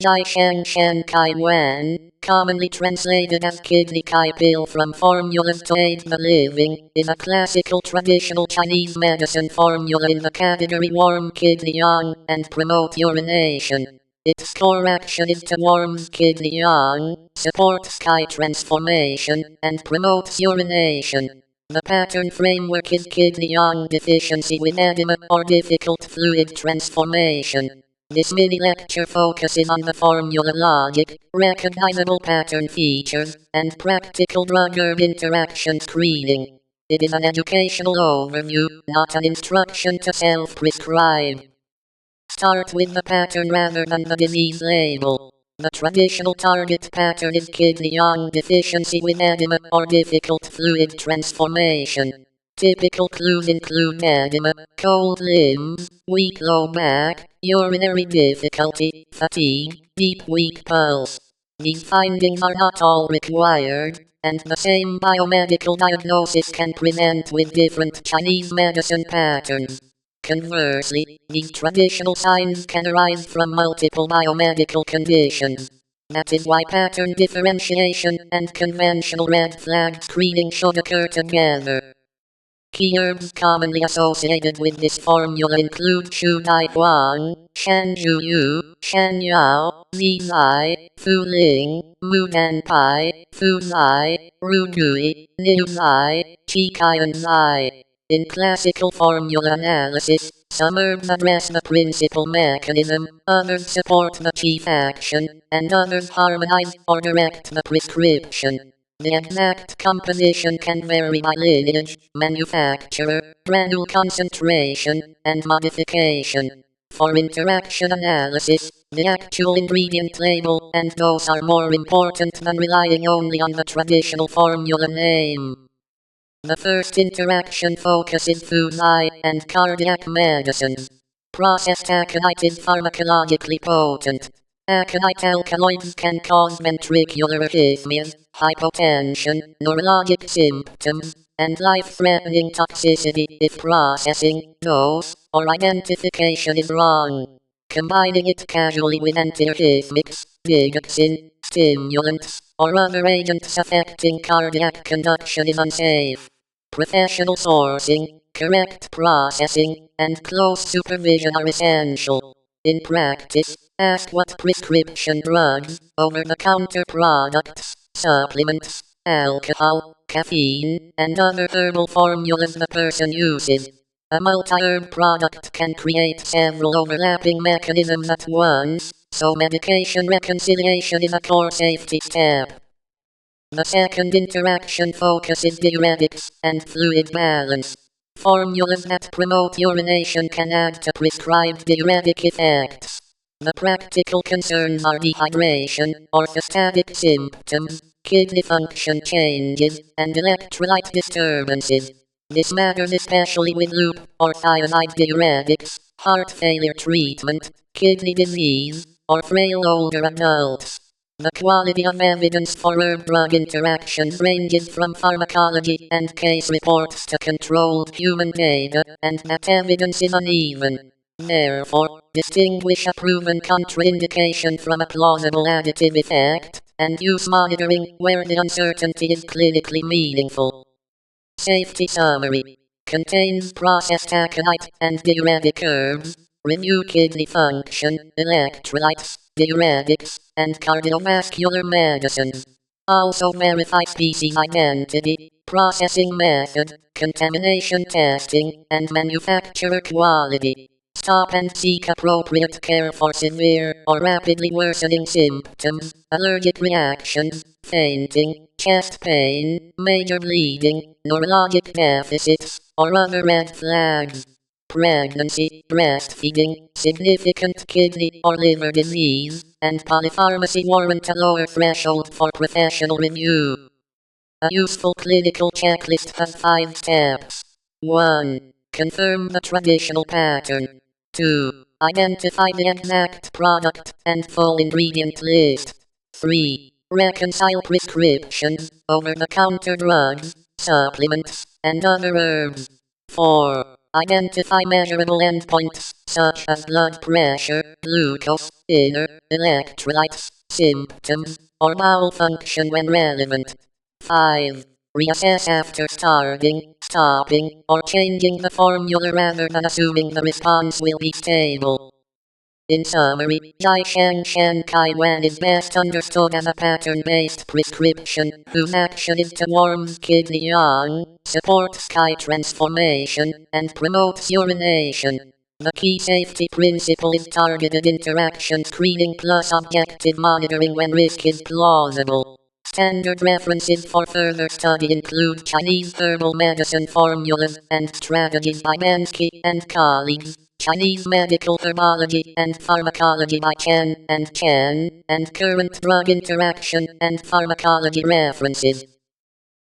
Jai Sheng Shen Kai Wen, commonly translated as kidney kai pill from formulas to aid the living, is a classical traditional Chinese medicine formula in the category warm kidney yang and promote urination. Its core action is to warm kidney yang, supports kai transformation, and promotes urination. The pattern framework is kidney yang deficiency with edema or difficult fluid transformation. This mini-lecture focuses on the formula logic, recognizable pattern features, and practical drug-herb interaction screening. It is an educational overview, not an instruction to self-prescribe. Start with the pattern rather than the disease label. The traditional target pattern is kidney yang deficiency with edema or difficult fluid transformation. Typical clues include edema, cold limbs, weak low back, urinary difficulty, fatigue, deep weak pulse. These findings are not all required, and the same biomedical diagnosis can present with different Chinese medicine patterns. Conversely, these traditional signs can arise from multiple biomedical conditions. That is why pattern differentiation and conventional red flag screening should occur together. Key herbs commonly associated with this formula include Shu Dai Huang, Shen Zhu Yu, Shen Yao, Zi Zai, Fu Ling, Mu Dan Pai, Fu Zai, Ru Gui, Niu Zai, Qi Kai and Zai. In classical formula analysis, some herbs address the principal mechanism, others support the chief action, and others harmonize or direct the prescription. The exact composition can vary by lineage, manufacturer, granule concentration, and modification. For interaction analysis, the actual ingredient label and dose are more important than relying only on the traditional formula name. The first interaction focuses food eye and cardiac medicine. Processed aconite is pharmacologically potent. Aconite alkaloids can cause ventricular arrhythmias, hypotension, neurologic symptoms, and life-threatening toxicity if processing, dose, or identification is wrong. Combining it casually with antiarrhythmics, digoxin, stimulants, or other agents affecting cardiac conduction is unsafe. Professional sourcing, correct processing, and close supervision are essential. In practice, ask what prescription drugs, over-the-counter products, supplements, alcohol, caffeine, and other herbal formulas the person uses. A multi-herb product can create several overlapping mechanisms at once, so medication reconciliation is a core safety step. The second interaction focuses diuretics and fluid balance. Formulas that promote urination can add to prescribed diuretic effects. The practical concerns are dehydration, orthostatic symptoms, kidney function changes, and electrolyte disturbances. This matters especially with loop or thiazide diuretics, heart failure treatment, kidney disease, or frail older adults. The quality of evidence for herb-drug interactions ranges from pharmacology and case reports to controlled human data, and that evidence is uneven. Therefore, distinguish a proven contraindication from a plausible additive effect, and use monitoring where the uncertainty is clinically meaningful. Safety summary. Contains processed aconite and diuretic herbs. Review kidney function, electrolytes, diuretics, and cardiovascular medicines. Also verify species identity, processing method, contamination testing, and manufacturer quality. Stop and seek appropriate care for severe or rapidly worsening symptoms, allergic reactions, fainting, chest pain, major bleeding, neurologic deficits, or other red flags. Pregnancy, breastfeeding, significant kidney or liver disease, and polypharmacy warrant a lower threshold for professional review. A useful clinical checklist has 5 steps. 1. Confirm the traditional pattern. 2. Identify the exact product and full ingredient list. 3. Reconcile prescriptions, over-the-counter drugs, supplements, and other herbs. 4. Identify measurable endpoints, such as blood pressure, glucose, inner, electrolytes, symptoms, or bowel function when relevant. 5. Reassess after starting, stopping, or changing the formula rather than assuming the response will be stable. In summary, Sheng Shen Kai Wen is best understood as a pattern-based prescription, whose action is to warm kidney yang, supports Kai transformation, and promotes urination. The key safety principle is targeted interaction screening plus objective monitoring when risk is plausible. Standard references for further study include Chinese herbal medicine formulas and strategies by Bensky and colleagues, Chinese medical herbology and pharmacology by Chen, and current drug interaction and pharmacology references.